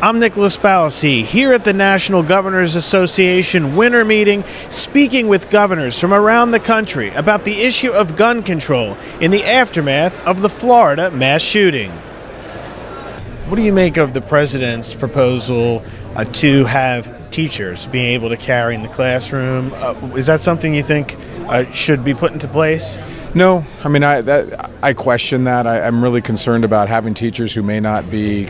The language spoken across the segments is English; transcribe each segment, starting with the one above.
I'm Nicholas Ballasy here at the National Governors Association winter meeting, speaking with governors from around the country about the issue of gun control in the aftermath of the Florida mass shooting. What do you make of the president's proposal to have teachers being able to carry in the classroom? Is that something you think should be put into place? No, I mean I question that. I'm really concerned about having teachers who may not be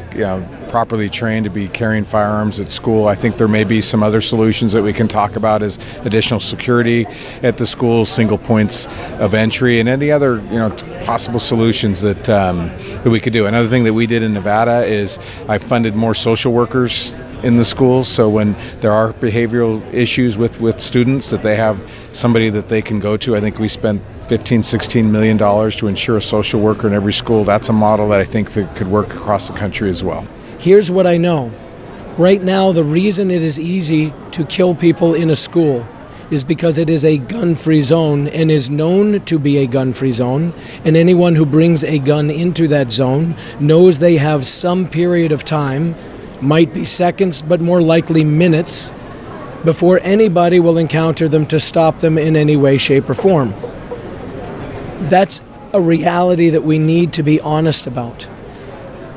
properly trained to be carrying firearms at school. I think there may be some other solutions that we can talk about, as additional security at the schools, single points of entry, and any other possible solutions that we could do. Another thing that we did in Nevada is I funded more social workers in the schools, so when there are behavioral issues with students, that they have somebody that they can go to. I think we spent $15–16 million to ensure a social worker in every school. That's a model that I think that could work across the country as well. Here's what I know. Right now, the reason it is easy to kill people in a school is because it is a gun-free zone and is known to be a gun-free zone, and anyone who brings a gun into that zone knows they have some period of time, might be seconds, but more likely minutes, before anybody will encounter them to stop them in any way, shape, or form. That's a reality that we need to be honest about.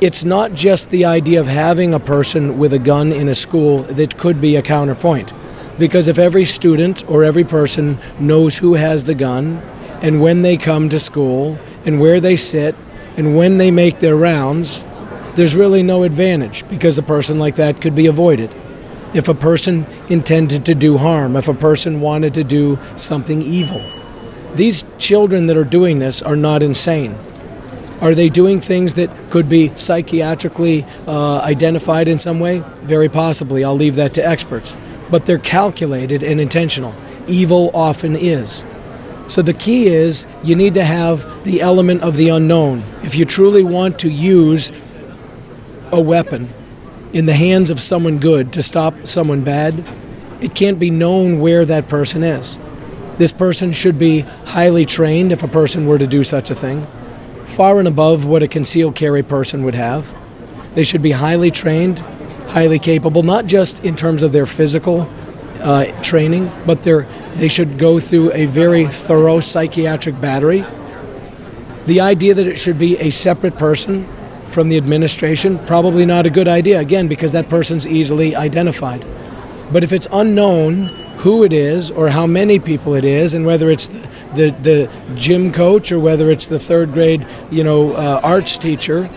It's not just the idea of having a person with a gun in a school that could be a counterpoint. Because if every student or every person knows who has the gun, and when they come to school, and where they sit, and when they make their rounds, there's really no advantage, because a person like that could be avoided. If a person intended to do harm, if a person wanted to do something evil. These children that are doing this are not insane. Are they doing things that could be psychiatrically identified in some way? Very possibly. I'll leave that to experts. But they're calculated and intentional. Evil often is. So the key is you need to have the element of the unknown. If you truly want to use a weapon in the hands of someone good to stop someone bad, it can't be known where that person is. This person should be highly trained if a person were to do such a thing, far and above what a concealed carry person would have. They should be highly trained, highly capable, not just in terms of their physical training, but they should go through a very thorough psychiatric battery. The idea that it should be a separate person from the administration, probably not a good idea, again, because that person's easily identified. But if it's unknown who it is or how many people it is, and whether it's the gym coach or whether it's the third grade arts teacher,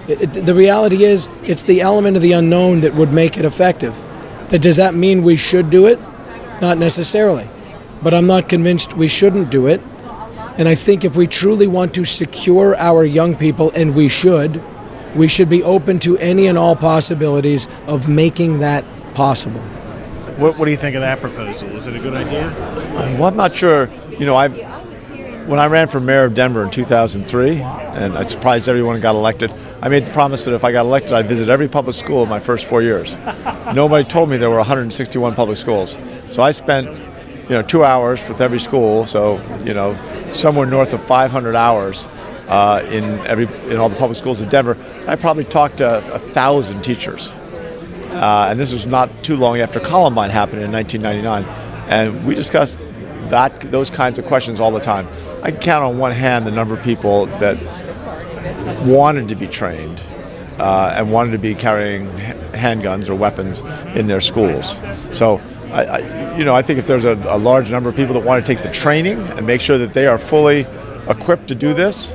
the reality is it's the element of the unknown that would make it effective. Does that mean we should do it? Not necessarily. But I'm not convinced we shouldn't do it. And I think if we truly want to secure our young people, and we should be open to any and all possibilities of making that possible. What do you think of that proposal? Is it a good idea? Well, I'm not sure. When I ran for mayor of Denver in 2003, and I surprised everyone got elected, I made the promise that if I got elected, I'd visit every public school in my first 4 years. Nobody told me there were 161 public schools. So I spent 2 hours with every school, so somewhere north of 500 hours in all the public schools in Denver. I probably talked to 1,000 teachers. And this was not too long after Columbine happened in 1999. And we discussed those kinds of questions all the time. I can count on one hand the number of people that wanted to be trained and wanted to be carrying handguns or weapons in their schools. So I think if there's a large number of people that want to take the training and make sure that they are fully equipped to do this,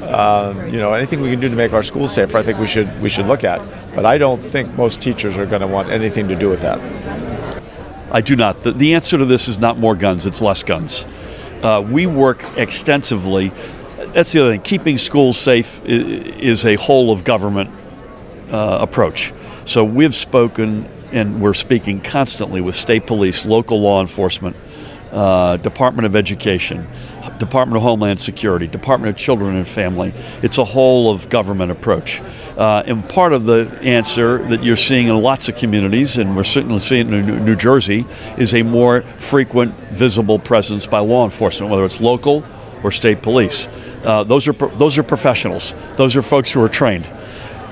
anything we can do to make our schools safer, I think we should look at. But I don't think most teachers are going to want anything to do with that. I do not. The answer to this is not more guns, it's less guns. We work extensively. That's the other thing. Keeping schools safe is a whole of government approach. So we've spoken, and we're speaking constantly with state police, local law enforcement, Department of Education, Department of Homeland Security, Department of Children and Family. It's a whole of government approach. And part of the answer that you're seeing in lots of communities, and we're certainly seeing it in New Jersey, is a more frequent, visible presence by law enforcement, whether it's local or state police. Those are professionals. Those are folks who are trained.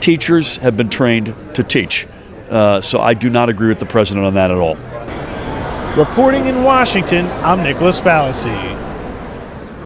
Teachers have been trained to teach. So I do not agree with the president on that at all. Reporting in Washington, I'm Nicholas Ballasy.